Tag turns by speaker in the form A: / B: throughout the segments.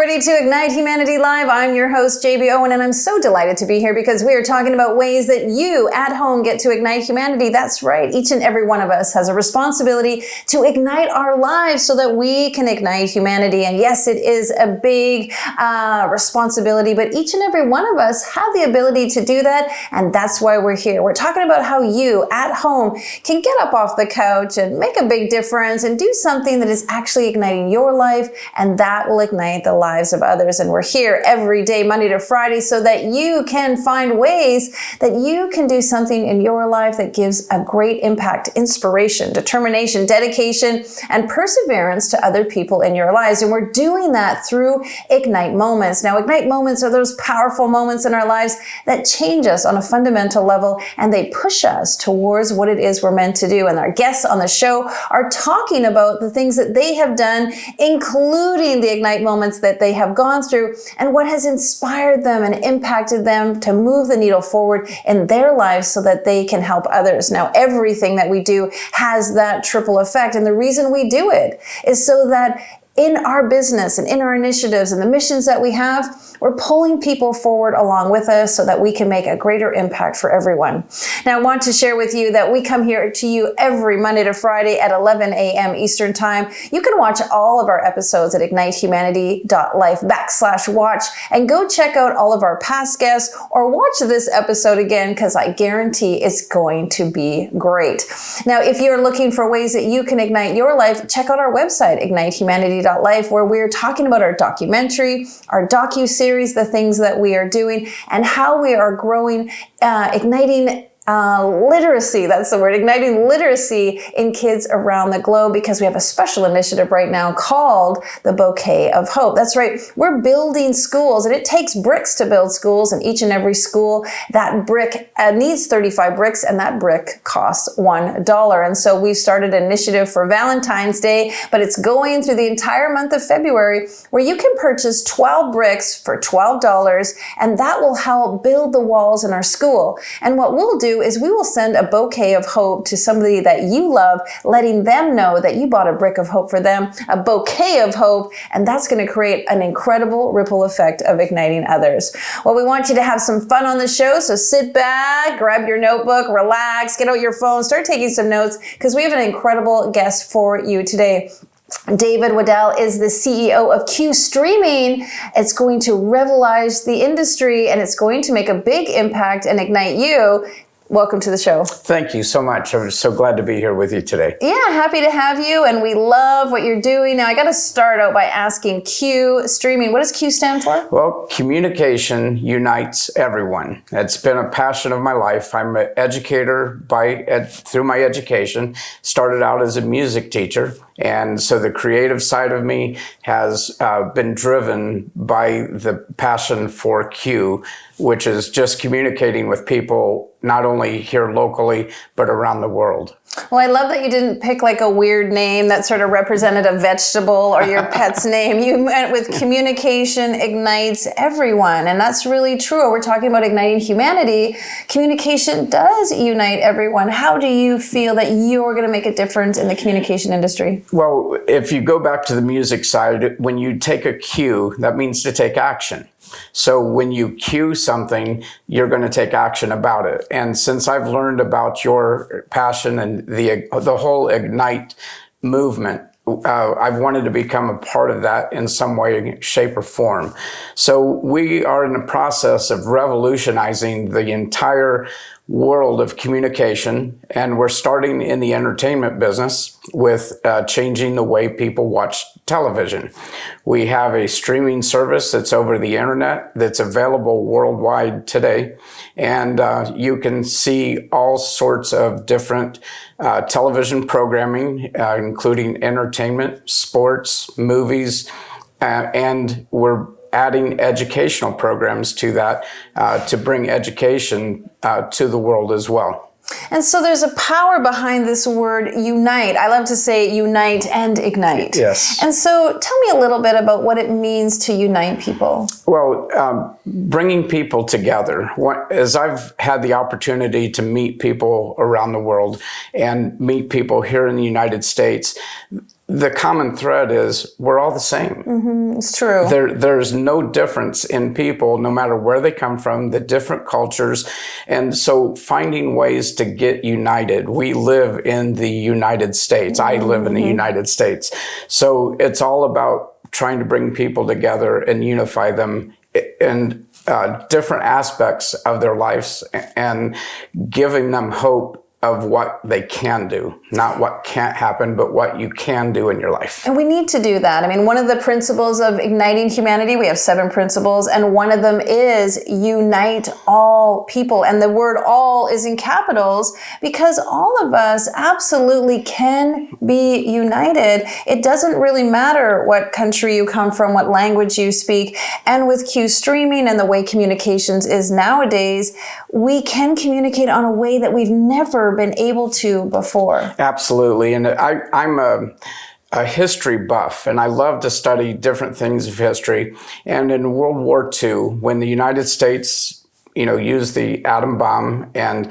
A: ready to Ignite Humanity Live. I'm your host, JB Owen, and I'm so delighted to be here because we are talking about ways that you at home get to ignite humanity. That's right. Each and every one of us has a responsibility to ignite our lives so that we can ignite humanity. And yes, it is a big responsibility, but each and every one of us have the ability to do that. And that's why we're here. We're talking about how you at home can get up off the couch and make a big difference and do something that is actually igniting your life, and that will ignite the lives of others. And we're here every day, Monday to Friday, so that you can find ways that you can do something in your life that gives a great impact, inspiration, determination, dedication, and perseverance to other people in your lives. And we're doing that through Ignite Moments. Now, Ignite Moments are those powerful moments in our lives that change us on a fundamental level, and they push us towards what it is we're meant to do. And our guests on the show are talking about the things that they have done, including the Ignite Moments that they have gone through, and what has inspired them and impacted them to move the needle forward in their lives so that they can help others. Now, everything that we do has that triple effect, and the reason we do it is so that in our business and in our initiatives and the missions that we have, we're pulling people forward along with us so that we can make a greater impact for everyone. Now, I want to share with you that we come here to you every Monday to Friday at 11 a.m. Eastern Time. You can watch all of our episodes at ignitehumanity.life/watch and go check out all of our past guests or watch this episode again, because I guarantee it's going to be great. Now, if you're looking for ways that you can ignite your life, check out our website, ignitehumanity.life, where we're talking about our documentary, our docu-series, the things that we are doing, and how we are growing, igniting literacy, that's the word, igniting literacy in kids around the globe, because we have a special initiative right now called the Bouquet of Hope. That's right, we're building schools, and it takes bricks to build schools, and each and every school, that brick needs 35 bricks, and that brick costs $1. And so we've started an initiative for Valentine's Day, but it's going through the entire month of February, where you can purchase 12 bricks for $12, and that will help build the walls in our school. And what we'll do is we will send a bouquet of hope to somebody that you love, letting them know that you bought a brick of hope for them, a bouquet of hope, and that's going to create an incredible ripple effect of igniting others. Well, we want you to have some fun on the show, so sit back, grab your notebook, relax, get out your phone, start taking some notes, because we have an incredible guest for you today. David Weddell is the CEO of Q Streaming. It's going to revolutionize the industry, and it's going to make a big impact and ignite you. Welcome to the show.
B: Thank you so much. I'm so glad to be here with you today.
A: Yeah, happy to have you, and we love what you're doing. Now, I got to start out by asking Q Streaming. What does Q stand for?
B: Well, communication unites everyone. It's been a passion of my life. I'm an educator through my education. Started out as a music teacher, and so the creative side of me has been driven by the passion for Q, which is just communicating with people, not only here locally, but around the world.
A: Well, I love that you didn't pick like a weird name that sort of represented a vegetable or your pet's name. You went with communication ignites everyone. And that's really true. We're talking about igniting humanity. Communication does unite everyone. How do you feel that you're going to make a difference in the communication industry?
B: Well, if you go back to the music side, when you take a cue, that means to take action. So when you cue something, you're going to take action about it. And since I've learned about your passion and the whole Ignite movement, I've wanted to become a part of that in some way, shape, or form. So we are in the process of revolutionizing the entire world of communication, and we're starting in the entertainment business with changing the way people watch television. We have a streaming service that's over the internet that's available worldwide today, and you can see all sorts of different television programming, including entertainment, sports, movies, and we're adding educational programs to that to bring education to the world as well.
A: And so there's a power behind this word unite. I love to say unite and ignite.
B: Yes.
A: And so tell me a little bit about what it means to unite people.
B: Well, bringing people together. As I've had the opportunity to meet people around the world and meet people here in the United States, the common thread is we're all the same.
A: It's true.
B: There's no difference in people, no matter where they come from, the different cultures. And so finding ways to get united. We live in the United States. I live in the United States. So it's all about trying to bring people together and unify them in different aspects of their lives and giving them hope of what they can do, not what can't happen, but what you can do in your life.
A: And we need to do that. I mean, one of the principles of igniting humanity, we have 7 principles, and one of them is unite all people. And the word all is in capitals because all of us absolutely can be united. It doesn't really matter what country you come from, what language you speak. And with Q streaming and the way communications is nowadays, we can communicate on a way that we've never been able to before.
B: Absolutely. And I'm a history buff, and I love to study different things of history. And in World War II, when the United States, used the atom bomb, and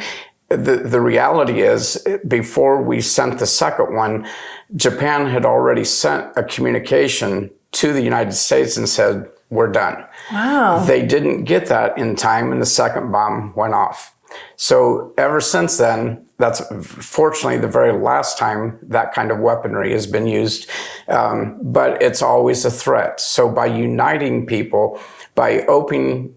B: the reality is, before we sent the second one, Japan had already sent a communication to the United States and said, we're done.
A: Wow.
B: They didn't get that in time, and the second bomb went off. So ever since then, that's fortunately the very last time that kind of weaponry has been used, but it's always a threat. So by uniting people, by opening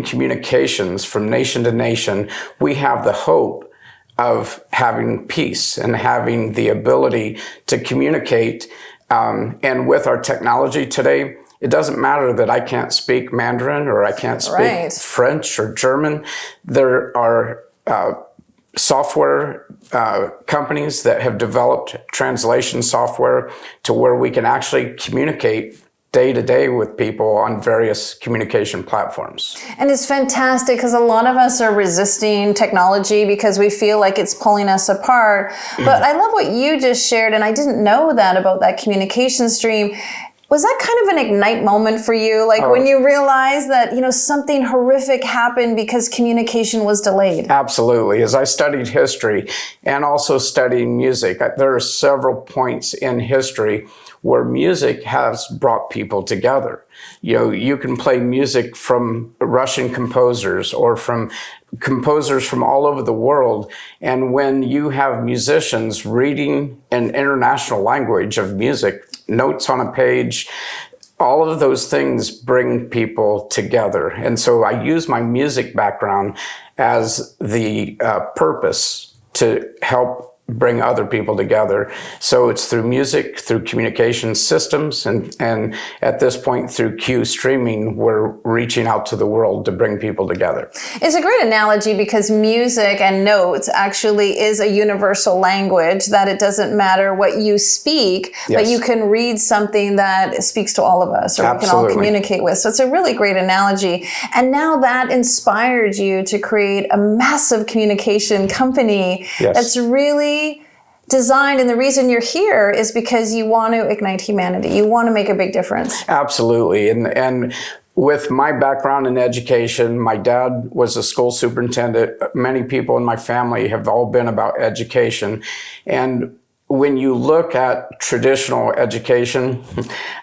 B: communications from nation to nation, we have the hope of having peace and having the ability to communicate. And with our technology today, it doesn't matter that I can't speak Mandarin or I can't speak French or German. There are software companies that have developed translation software to where we can actually communicate day to day with people on various communication platforms.
A: And it's fantastic because a lot of us are resisting technology because we feel like it's pulling us apart. But I love what you just shared, and I didn't know that about that communication stream. Was that kind of an ignite moment for you? Like when you realized that, something horrific happened because communication was delayed?
B: Absolutely. As I studied history and also studying music, there are several points in history where music has brought people together. You can play music from Russian composers or from composers from all over the world. And when you have musicians reading an international language of music, notes on a page, all of those things bring people together. And so I use my music background as the purpose to help bring other people together. So it's through music, through communication systems, and at this point through Q streaming, we're reaching out to the world to bring people together.
A: It's a great analogy because music and notes actually is a universal language, that it doesn't matter what you speak, but you can read something that speaks to all of us, or we can all communicate with. So it's a really great analogy. And now that inspired you to create a massive communication company that's really designed, and the reason you're here is because you want to ignite humanity. You want to make a big difference.
B: Absolutely. And with my background in education, my dad was a school superintendent. Many people in my family have all been about education. And when you look at traditional education,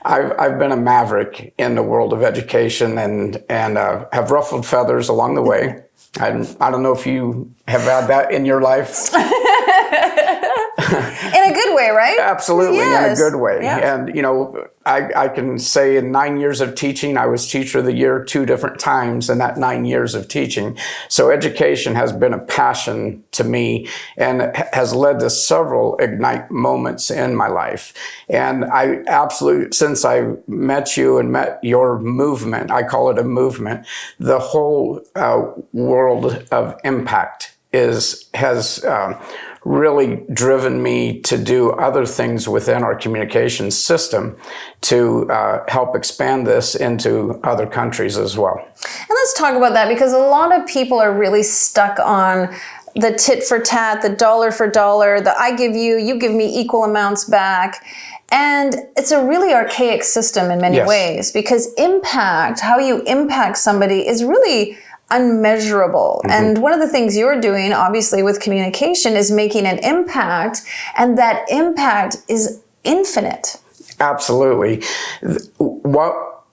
B: I've been a maverick in the world of education and have ruffled feathers along the way. I don't know if you have had that in your life.
A: In a good way, right?
B: Absolutely, in a good way.
A: Yeah.
B: And, I can say in 9 years of teaching, I was Teacher of the Year 2 different times in that 9 years of teaching. So education has been a passion to me and has led to several ignite moments in my life. And I absolutely, since I met you and met your movement, I call it a movement, the whole world of impact has really driven me to do other things within our communication system to help expand this into other countries as well.
A: And let's talk about that, because a lot of people are really stuck on the tit for tat, the dollar for dollar, the I give you, you give me equal amounts back. And it's a really archaic system in many ways, because impact, how you impact somebody, is really unmeasurable. And one of the things you're doing, obviously, with communication is making an impact, and that impact is infinite.
B: Absolutely. What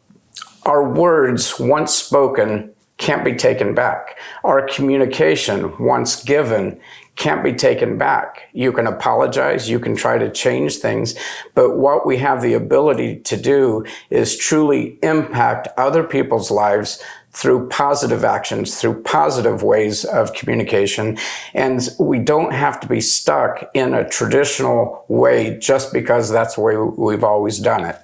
B: our words, once spoken, can't be taken back. Our communication, once given, can't be taken back. You can apologize, you can try to change things, but what we have the ability to do is truly impact other people's lives through positive actions, through positive ways of communication. And we don't have to be stuck in a traditional way just because that's the way we've always done it.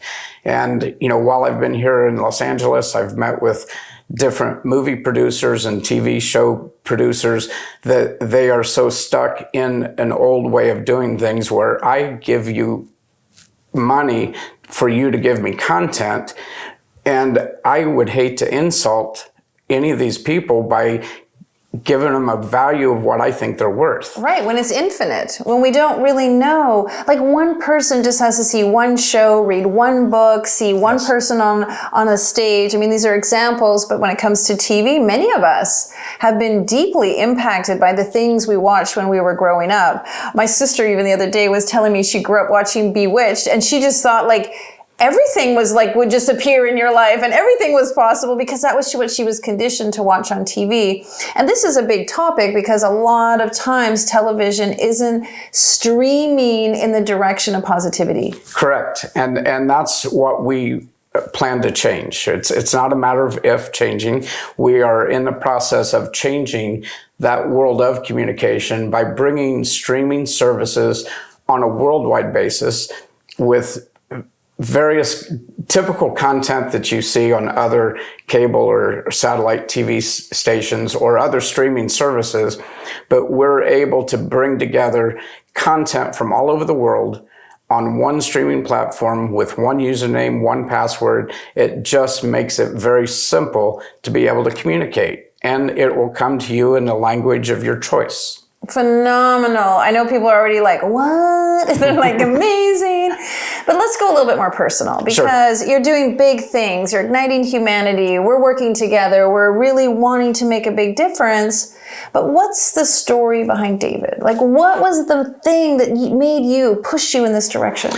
B: And, while I've been here in Los Angeles, I've met with different movie producers and TV show producers that they are so stuck in an old way of doing things where I give you money for you to give me content. And I would hate to insult any of these people by giving them a value of what I think they're worth.
A: Right, when it's infinite, when we don't really know. Like one person just has to see one show, read one book, see one person on a stage. I mean, these are examples, but when it comes to TV, many of us have been deeply impacted by the things we watched when we were growing up. My sister even the other day was telling me she grew up watching Bewitched, and she just thought everything was would just appear in your life and everything was possible because that was what she was conditioned to watch on TV. And this is a big topic because a lot of times television isn't streaming in the direction of positivity.
B: Correct. And that's what we plan to change. It's not a matter of if changing. We are in the process of changing that world of communication by bringing streaming services on a worldwide basis with various typical content that you see on other cable or satellite TV stations or other streaming services, but we're able to bring together content from all over the world on one streaming platform with one username, one password. It just makes it very simple to be able to communicate, and it will come to you in the language of your choice.
A: Phenomenal. I know people are already like, what? They're amazing. But let's go a little bit more personal because You're doing big things. You're igniting humanity. We're working together. We're really wanting to make a big difference. But what's the story behind David? What was the thing that made you, push you in this direction?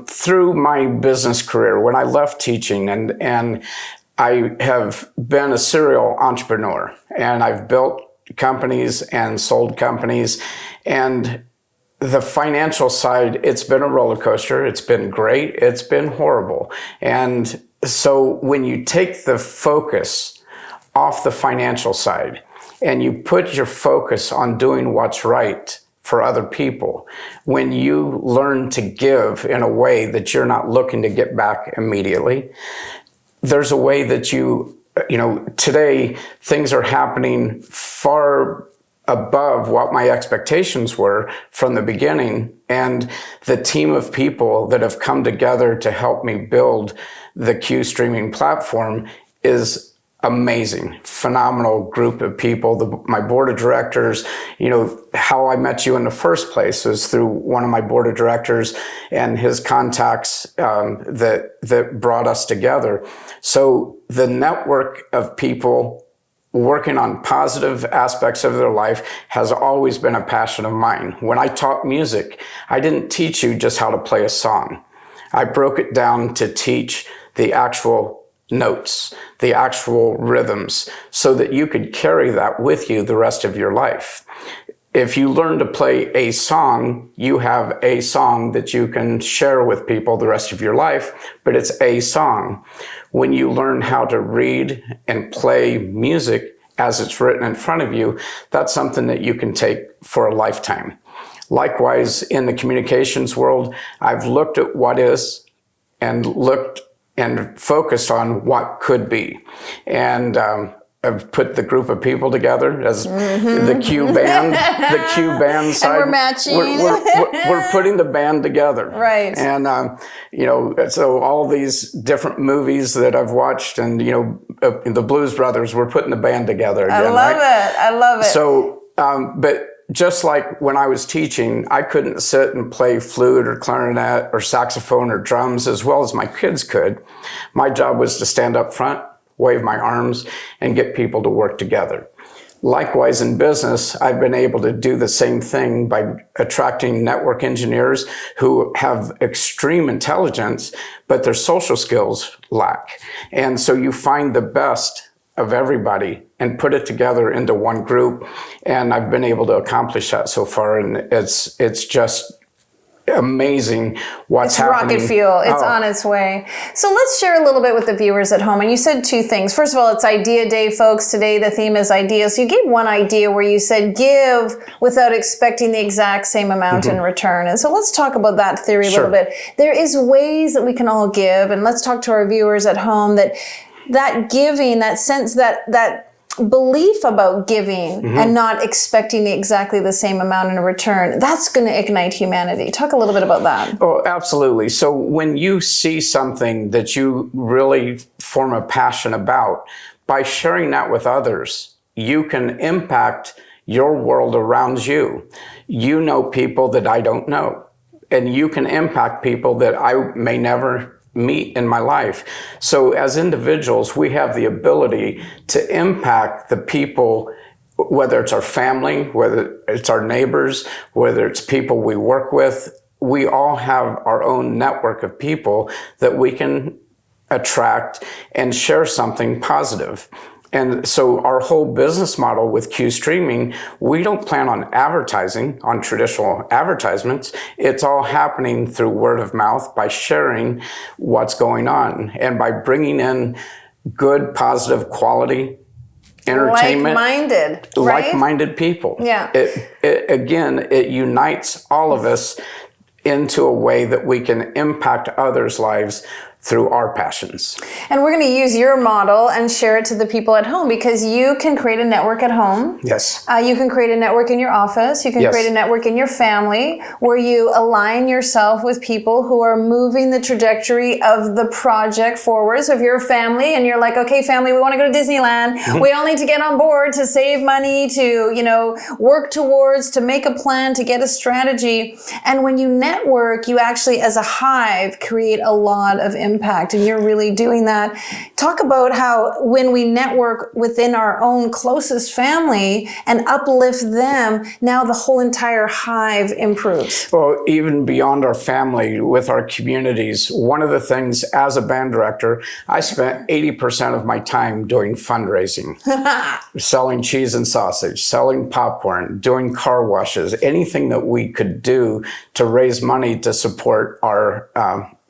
B: Through my business career, when I left teaching and I have been a serial entrepreneur and I've built companies and sold companies, and the financial side, it's been a roller coaster. It's been great. It's been horrible. And so when you take the focus off the financial side and you put your focus on doing what's right for other people, when you learn to give in a way that you're not looking to get back immediately, there's a way that today things are happening far above what my expectations were from the beginning. And the team of people that have come together to help me build the Q streaming platform is amazing, phenomenal group of people. My board of directors, how I met you in the first place was through one of my board of directors and his contacts that brought us together. So the network of people working on positive aspects of their life has always been a passion of mine. When I taught music, I didn't teach you just how to play a song. I broke it down to teach the actual notes, the actual rhythms, so that you could carry that with you the rest of your life. If you learn to play a song, you have a song that you can share with people the rest of your life, but it's a song. When you learn how to read and play music as it's written in front of you, that's something that you can take for a lifetime. Likewise, in the communications world, I've looked at what is and focused on what could be. And I've put the group of people together as the Q band, the Q band side.
A: And we're matching.
B: We're putting the band together.
A: Right.
B: And, so all these different movies that I've watched and, the Blues Brothers, we're putting the band together again.
A: I love it.
B: So, but just like when I was teaching, I couldn't sit and play flute or clarinet or saxophone or drums as well as my kids could. My job was to stand up front, wave my arms, and get people to work together. Likewise, in business, I've been able to do the same thing by attracting network engineers who have extreme intelligence, but their social skills lack. And so you find the best of everybody and put it together into one group. And I've been able to accomplish that so far. And it's just amazing what's happening.
A: Rocket fuel. It's on its way. So let's share a little bit with the viewers at home. And you said two things. First of all, it's Idea Day, folks. Today the theme is ideas. So you gave one idea where you said give without expecting the exact same amount in return. And so let's talk about that theory a little bit. There is ways that we can all give, and let's talk to our viewers at home that giving, that sense, that belief about giving and not expecting exactly the same amount in return, that's going to ignite humanity. Talk a little bit about that.
B: Oh, absolutely. So when you see something that you really form a passion about, by sharing that with others, you can impact your world around you. You know people that I don't know, and you can impact people that I may never meet in my life. So as individuals, we have the ability to impact the people, whether it's our family, whether it's our neighbors, whether it's people we work with. We all have our own network of people that we can attract and share something positive. And so our whole business model with Q Streaming, we don't plan on advertising on traditional advertisements. It's all happening through word of mouth by sharing what's going on and by bringing in good, positive, quality entertainment. Like-minded people.
A: Yeah.
B: It unites all of us into a way that we can impact others' lives through our passions.
A: And we're going to use your model and share it to the people at home, because you can create a network at home.
B: Yes.
A: You can create a network in your office. You can create a network in your family where you align yourself with people who are moving the trajectory of the project forward. So if you're a family and you're like, okay, family, we want to go to Disneyland. We all need to get on board to save money, to, work towards, to make a plan, to get a strategy. And when you network, you actually, as a hive, create a lot of impact, and you're really doing that. Talk about how when we network within our own closest family and uplift them, now the whole entire hive improves.
B: Well, even beyond our family, with our communities, one of the things as a band director, I spent 80% of my time doing fundraising, selling cheese and sausage, selling popcorn, doing car washes, anything that we could do to raise money to support our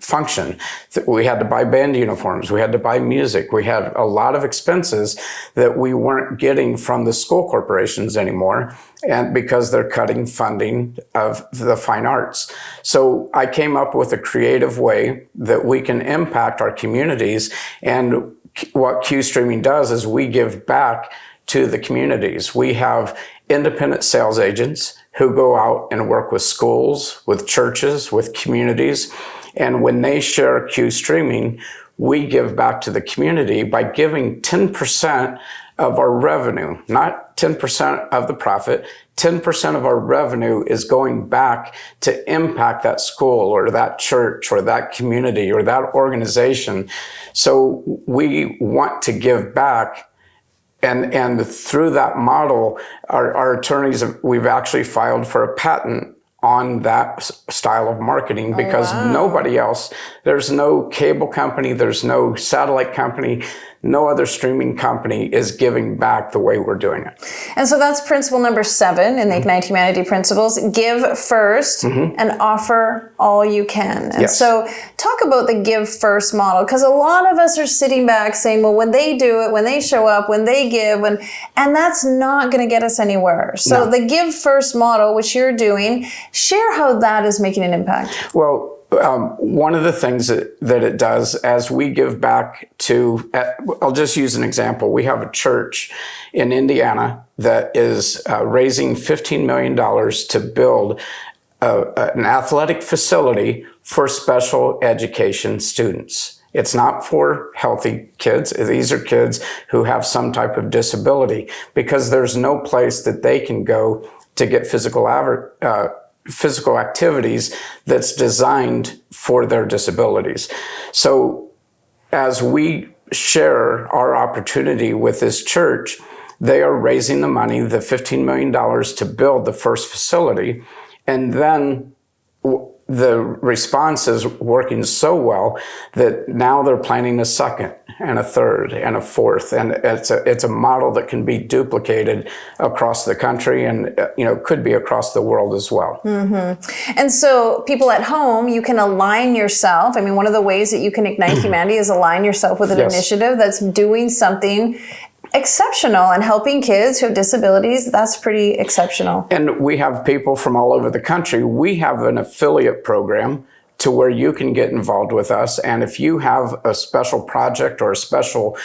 B: function. We had to buy band uniforms. We had to buy music. We had a lot of expenses that we weren't getting from the school corporations anymore, and because they're cutting funding of the fine arts. So I came up with a creative way that we can impact our communities. And what Q Streaming does is we give back to the communities. We have independent sales agents who go out and work with schools, with churches, with communities. And when they share Q Streaming, we give back to the community by giving 10% of our revenue, not 10% of the profit. 10% of our revenue is going back to impact that school or that church or that community or that organization. So we want to give back. And through that model, our attorneys, we've actually filed for a patent on that style of marketing, because nobody else, there's no cable company, there's no satellite company, no other streaming company is giving back the way we're doing it.
A: And so that's principle number 7 in the Ignite Humanity principles. Give first and offer all you can. And so talk about the give first model, because a lot of us are sitting back saying, well, when they do it, when they show up, when they give, and that's not going to get us anywhere. So the give first model, which you're doing, share how that is making an impact.
B: Well, one of the things that it does as we give back to, I'll just use an example. We have a church in Indiana that is raising $15 million to build an athletic facility for special education students. It's not for healthy kids. These are kids who have some type of disability, because there's no place that they can go to get physical activities that's designed for their disabilities. So as we share our opportunity with this church, They are raising the money, the $15 million to build the first facility. And then the response is working so well that now they're planning a second and a third and a fourth. And it's a model that can be duplicated across the country and, could be across the world as well.
A: Mm-hmm. And so people at home, you can align yourself. I mean, one of the ways that you can ignite humanity is align yourself with an initiative that's doing something exceptional and helping kids who have disabilities. That's pretty exceptional.
B: And we have people from all over the country. We have an affiliate program to where you can get involved with us. And if you have a special project or a special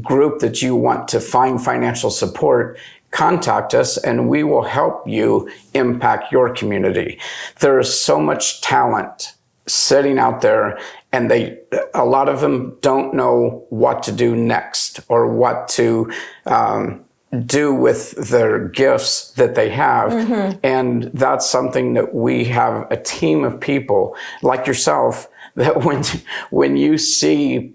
B: group that you want to find financial support, contact us and we will help you impact your community. There is so much talent sitting out there, and a lot of them don't know what to do next or what to do with their gifts that they have. Mm-hmm. And that's something that we have a team of people like yourself that when you see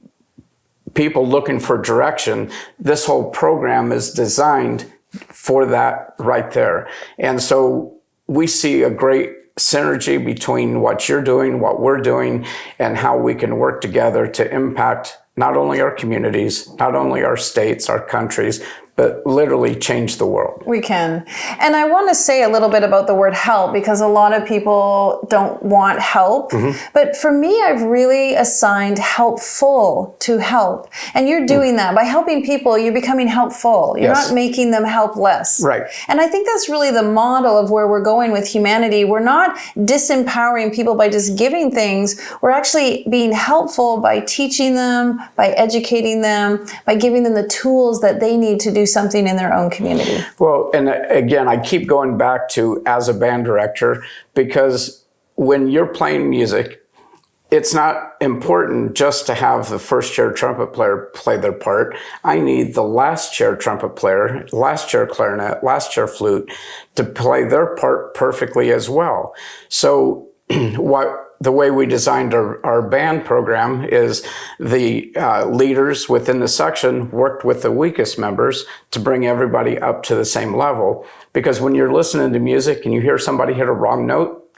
B: people looking for direction, this whole program is designed for that right there. And so we see a great synergy between what you're doing, what we're doing, and how we can work together to impact not only our communities, not only our states, our countries, but literally change the world.
A: We can. And I want to say a little bit about the word help, because a lot of people don't want help. Mm-hmm. But for me, I've really assigned helpful to help. And you're doing that. By helping people, you're becoming helpful. You're not making them helpless.
B: Right.
A: And I think that's really the model of where we're going with humanity. We're not disempowering people by just giving things. We're actually being helpful by teaching them, by educating them, by giving them the tools that they need to do something in their own community.
B: Well, and again, I keep going back to as a band director, because when you're playing music, it's not important just to have the first chair trumpet player play their part. I need the last chair trumpet player, last chair clarinet, last chair flute to play their part perfectly as well. So the way we designed our band program is the leaders within the section worked with the weakest members to bring everybody up to the same level. Because when you're listening to music and you hear somebody hit a wrong note,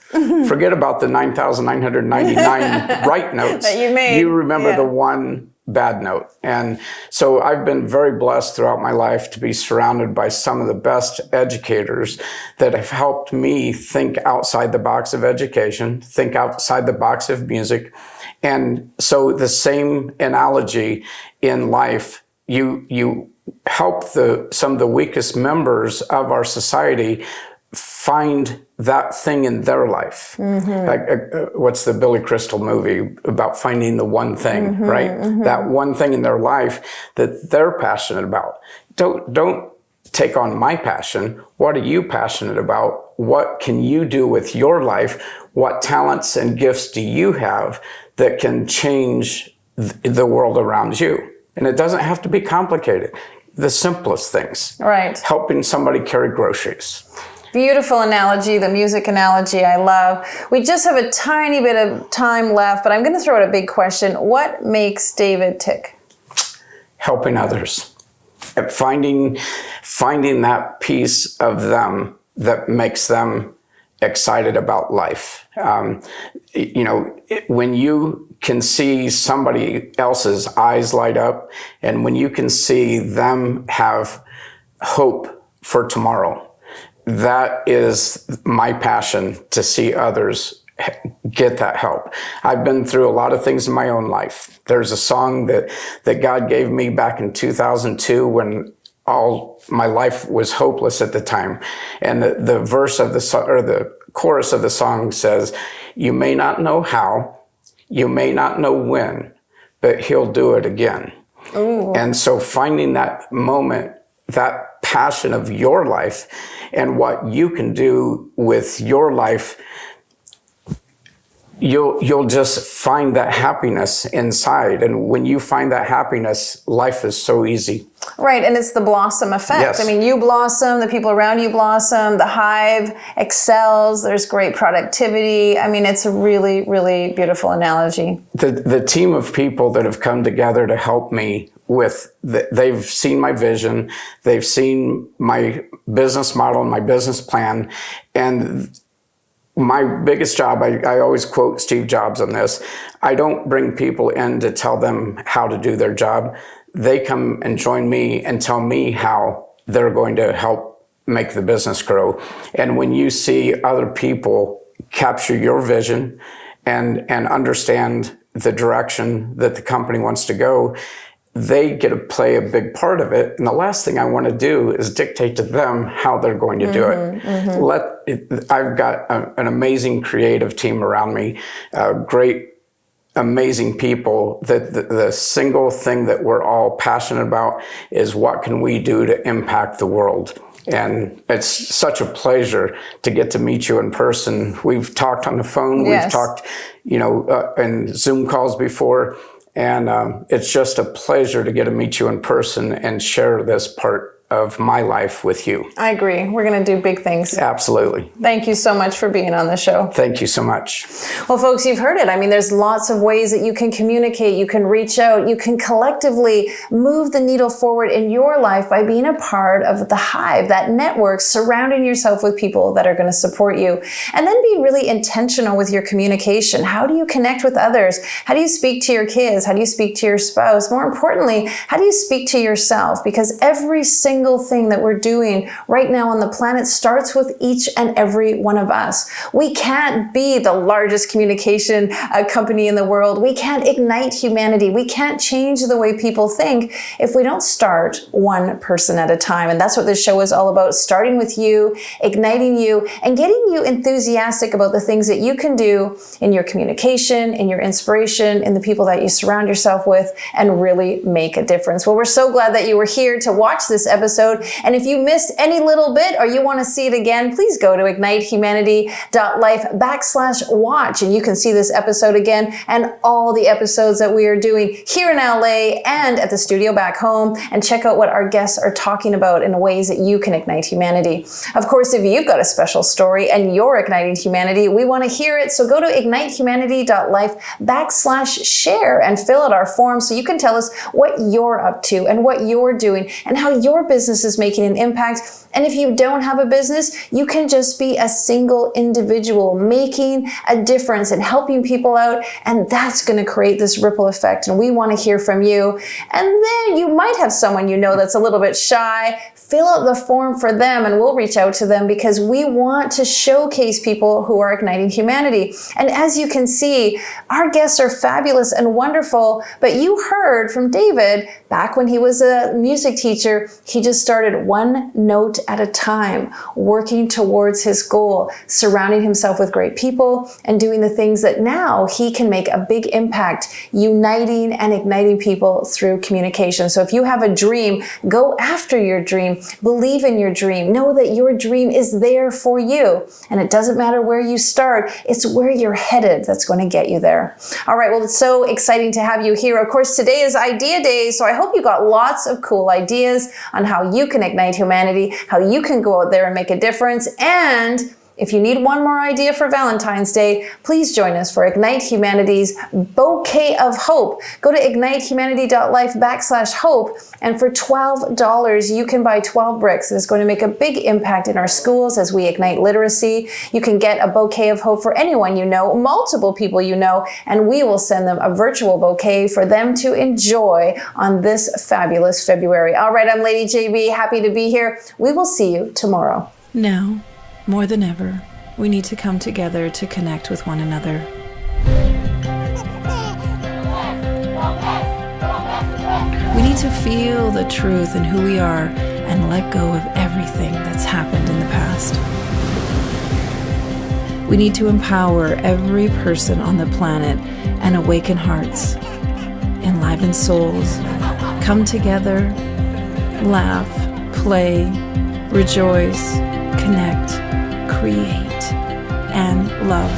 B: forget about the 9,999 right notes.
A: That you made.
B: You remember the one bad note. And so I've been very blessed throughout my life to be surrounded by some of the best educators that have helped me think outside the box of education, think outside the box of music. And so the same analogy in life, you help some of the weakest members of our society find that thing in their life. Mm-hmm. Like, what's the Billy Crystal movie about finding the one thing, mm-hmm, right? Mm-hmm. That one thing in their life that they're passionate about. Don't take on my passion. What are you passionate about? What can you do with your life? What talents and gifts do you have that can change the world around you? And it doesn't have to be complicated. The simplest things.
A: Right.
B: Helping somebody carry groceries.
A: Beautiful analogy, the music analogy I love. We just have a tiny bit of time left, but I'm going to throw out a big question. What makes David tick?
B: Helping others. Finding that piece of them that makes them excited about life. When you can see somebody else's eyes light up, and when you can see them have hope for tomorrow, that is my passion, to see others get that help. I've been through a lot of things in my own life. There's a song that God gave me back in 2002 when all my life was hopeless at the time. And the verse of the chorus of the song says, "You may not know how, you may not know when, but He'll do it again." Ooh. And so finding that moment, that passion of your life and what you can do with your life, you'll just find that happiness inside. And when you find that happiness, life is so easy.
A: Right, and it's the blossom effect.
B: Yes.
A: I mean, you blossom, the people around you blossom, the hive excels, there's great productivity. I mean, it's a really, really beautiful analogy.
B: The team of people that have come together to help me they've seen my vision, they've seen my business model and my business plan. And my biggest job, I always quote Steve Jobs on this, I don't bring people in to tell them how to do their job. They come and join me and tell me how they're going to help make the business grow. And when you see other people capture your vision and understand the direction that the company wants to go, they get to play a big part of it. And the last thing I want to do is dictate to them how they're going to do it. I've got an amazing creative team around me, great, amazing people. That the single thing that we're all passionate about is what can we do to impact the world. And it's such a pleasure to get to meet you in person. We've talked on the phone, we've talked, in Zoom calls before. And it's just a pleasure to get to meet you in person and share this part of my life with you.
A: I agree. We're going to do big things.
B: Absolutely.
A: Thank you so much for being on the show.
B: Thank you so much.
A: Well, folks, you've heard it. I mean, there's lots of ways that you can communicate, you can reach out, you can collectively move the needle forward in your life by being a part of the hive, that network, surrounding yourself with people that are going to support you. And then be really intentional with your communication. How do you connect with others? How do you speak to your kids? How do you speak to your spouse? More importantly, how do you speak to yourself? Because every single thing that we're doing right now on the planet starts with each and every one of us. We can't be the largest communication company in the world. We can't ignite humanity. We can't change the way people think if we don't start one person at a time. And that's what this show is all about, starting with you, igniting you, and getting you enthusiastic about the things that you can do in your communication, in your inspiration, in the people that you surround yourself with, and really make a difference. Well, we're so glad that you were here to watch this episode. And if you missed any little bit or you want to see it again, please go to ignitehumanity.life/watch and you can see this episode again and all the episodes that we are doing here in LA and at the studio back home, and check out what our guests are talking about in ways that you can ignite humanity. Of course, if you've got a special story and you're igniting humanity, we want to hear it. So go to ignitehumanity.life/share and fill out our form so you can tell us what you're up to and what you're doing and how your business is making an impact. And if you don't have a business, you can just be a single individual making a difference and helping people out. And that's going to create this ripple effect. And we want to hear from you. And then you might have someone you know that's a little bit shy. Fill out the form for them and we'll reach out to them, because we want to showcase people who are igniting humanity. And as you can see, our guests are fabulous and wonderful. But you heard from David back when he was a music teacher. He just started one note at a time, working towards his goal, surrounding himself with great people and doing the things that now he can make a big impact, uniting and igniting people through communication. So if you have a dream, go after your dream, believe in your dream, know that your dream is there for you. And it doesn't matter where you start, it's where you're headed that's going to get you there. All right, well, it's so exciting to have you here. Of course, today is Idea Day, so I hope you got lots of cool ideas on how you can ignite humanity, how you can go out there and make a difference. And if you need one more idea for Valentine's Day, please join us for Ignite Humanity's Bouquet of Hope. Go to ignitehumanity.life/hope, and for $12, you can buy 12 bricks. It's going to make a big impact in our schools as we ignite literacy. You can get a bouquet of hope for anyone you know, multiple people you know, and we will send them a virtual bouquet for them to enjoy on this fabulous February. All right, I'm Lady JB, happy to be here. We will see you tomorrow.
C: Now, more than ever, we need to come together to connect with one another. We need to feel the truth in who we are and let go of everything that's happened in the past. We need to empower every person on the planet and awaken hearts, enliven souls, come together, laugh, play, rejoice, connect, create, and love.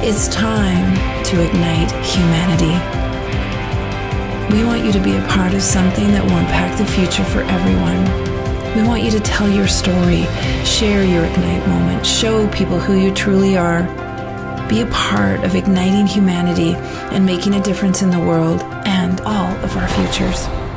C: It's time to ignite humanity. We want you to be a part of something that will impact the future for everyone. We want you to tell your story, share your Ignite moment, show people who you truly are. Be a part of igniting humanity and making a difference in the world and all of our futures.